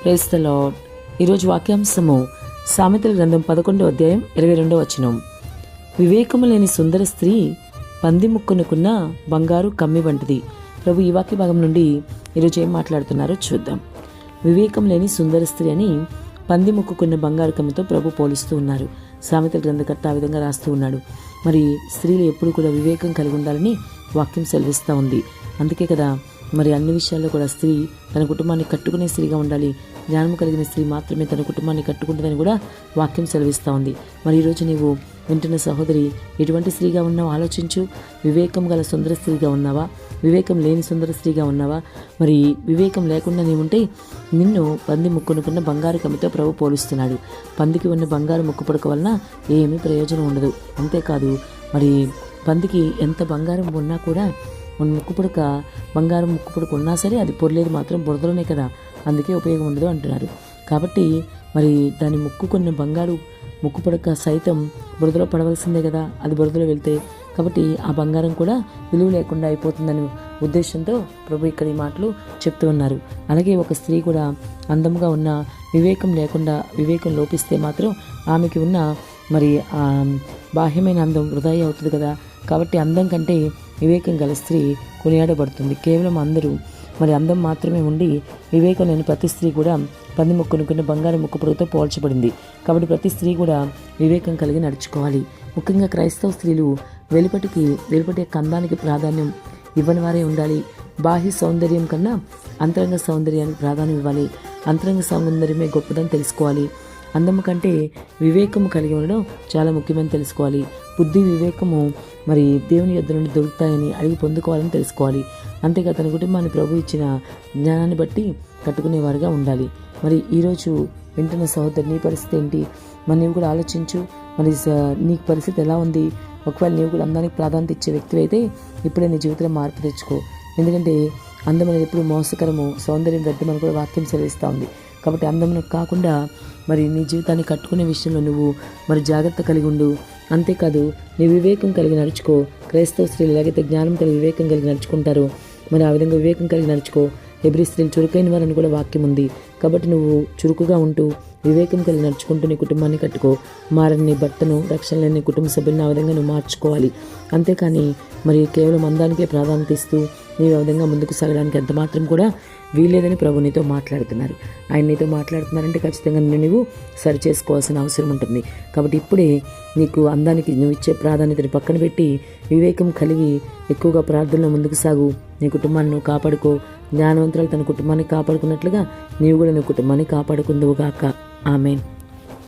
Praise the lord. ఈరోజు వాక్యాంశము సామెతల గ్రంథం 11వ అధ్యాయం 22వ వచనం. వివేకము లేని సుందర స్త్రీ పంది ముక్కునుకున్న బంగారు కమ్మి వంటిది. ప్రభు ఈ వాక్య భాగం నుండి ఈరోజు ఏం మాట్లాడుతున్నారో చూద్దాం. వివేకం లేని సుందర స్త్రీ అని పంది ముక్కుకున్న బంగారు కమ్మితో ప్రభు పోలుస్తూ ఉన్నారు. సామెతల గ్రంథకర్త ఆ విధంగా రాస్తూ ఉన్నాడు. మరి స్త్రీలు ఎప్పుడు కూడా వివేకం కలిగి ఉండాలని వాక్యం సెలవిస్తూ ఉంది. అందుకే కదా మరి అన్ని విషయాల్లో కూడా స్త్రీ తన కుటుంబాన్ని కట్టుకునే స్త్రీగా ఉండాలి. జ్ఞానం కలిగిన స్త్రీ మాత్రమే తన కుటుంబాన్ని కట్టుకుంటుందని కూడా వాక్యం సెలవిస్తూ ఉంది. మరి ఈరోజు నీవు వింటున్న సహోదరి ఎటువంటి స్త్రీగా ఉన్నావు ఆలోచించు. వివేకం గల సుందర స్త్రీగా ఉన్నావా? వివేకం లేని సుందర స్త్రీగా ఉన్నావా? మరి వివేకం లేకుండా నీవుంటే నిన్ను పంది ముక్కునుకున్న బంగారు కమ్మితో ప్రభు పోలుస్తున్నాడు. పందికి ఉన్న బంగారు ముక్కు పుడక వలన ఏమీ ప్రయోజనం ఉండదు. అంతేకాదు మరి పందికి ఎంత బంగారం ఉన్నా కూడా ముక్కు పుడక బంగారం ముక్కు పుడక ఉన్నా సరే అది పొర్లేదు మాత్రం బురదలోనే కదా, అందుకే ఉపయోగం ఉండదు అంటున్నారు. కాబట్టి మరి దాని ముక్కుకున్న బంగారు ముక్కు పుడక సైతం బురదలో పడవలసిందే కదా, అది బురదలో వెళ్తే. కాబట్టి ఆ బంగారం కూడా విలువ లేకుండా అయిపోతుందనే ఉద్దేశంతో ప్రభు ఇక్కడ ఈ మాటలు చెప్తూ ఉన్నారు. అలాగే ఒక స్త్రీ కూడా అందముగా ఉన్న వివేకం లేకుండా వివేకం లోపిస్తే మాత్రం ఆమెకి ఉన్న మరి బాహ్యమైన అందం వృధా అవుతుంది కదా. కాబట్టి అందం కంటే వివేకం గల స్త్రీ కొనియాడబడుతుంది. కేవలం అందరూ మరి అందం మాత్రమే ఉండి వివేకం లేని ప్రతి స్త్రీ కూడా పంది ముక్కునుకున్న బంగారు ముక్కు పుడకతో పోల్చబడింది. కాబట్టి ప్రతి స్త్రీ కూడా వివేకం కలిగి నడుచుకోవాలి. ముఖ్యంగా క్రైస్తవ స్త్రీలు వెలుపటి కందానికి ప్రాధాన్యం ఇవ్వని వారే ఉండాలి. బాహ్య సౌందర్యం కన్నా అంతరంగ సౌందర్యానికి ప్రాధాన్యం ఇవ్వాలి. అంతరంగ సౌందర్యమే గొప్పదని తెలుసుకోవాలి. అందము కంటే వివేకము కలిగి ఉండడం చాలా ముఖ్యమని తెలుసుకోవాలి. బుద్ధి వివేకము మరి దేవుని యొద్ద నుండి దొరుకుతాయని అడిగి పొందుకోవాలని తెలుసుకోవాలి. అంతేగా తన కుటుంబాన్ని ప్రభు ఇచ్చిన జ్ఞానాన్ని బట్టి కట్టుకునేవారుగా ఉండాలి. మరి ఈరోజు వింటున్న సహోదరు నీ పరిస్థితి ఏంటి? మరి నీవు కూడా ఆలోచించు. మరి నీ పరిస్థితి ఎలా ఉంది? ఒకవేళ నీవు కూడా అందానికి ప్రాధాన్యత ఇచ్చే వ్యక్తి అయితే ఇప్పుడే నీ జీవితంలో మార్పు తెచ్చుకో. ఎందుకంటే అందం అనేది ఎప్పుడు మోసకరము, సౌందర్యం వ్యర్థమని కూడా వాక్యం సెలవిస్తూ ఉంది. కాబట్టి అందమును కాకుండా మరి నీ జీవితాన్ని కట్టుకునే విషయంలో నువ్వు మరి జాగ్రత్త కలిగి ఉండు. అంతేకాదు నీ వివేకం కలిగి నడుచుకో. క్రైస్తవ స్త్రీలు ఎలాగైతే జ్ఞానం కలిగి వివేకం కలిగి నడుచుకుంటారో మరి ఆ విధంగా వివేకం కలిగి నడుచుకో. హెబ్రీ స్త్రీలు చురుకైన వారని కూడా వాక్యం ఉంది. కాబట్టి నువ్వు చురుకుగా ఉంటూ వివేకం కలిగి నడుచుకుంటూ నీ కుటుంబాన్ని కట్టుకో. మారని నీ భర్తను, రక్షణ లేని నీ కుటుంబ సభ్యులను ఆ విధంగా నువ్వు మార్చుకోవాలి. అంతేకాని మరి కేవలం అందానికే ప్రాధాన్యత ఇస్తూ నీవు ఆ విధంగా ముందుకు సాగడానికి ఎంత మాత్రం కూడా వీల్లేదని ప్రభు నీతో మాట్లాడుతున్నారు. ఆయన నీతో మాట్లాడుతున్నారంటే ఖచ్చితంగా నువ్వు సరి చేసుకోవాల్సిన అవసరం ఉంటుంది. కాబట్టి ఇప్పుడే నీకు అందానికి నువ్వు ఇచ్చే ప్రాధాన్యతని పక్కన పెట్టి వివేకం కలిగి ఎక్కువగా ప్రార్థనలో ముందుకు సాగు. నీ కుటుంబాన్ని నువ్వు కాపాడుకో. జ్ఞానవంతురాలు తన కుటుంబాన్ని కాపాడుకున్నట్లుగా నీవు కూడా నీ కుటుంబాన్ని కాపాడుకుందువుగాక. ఆమేన్.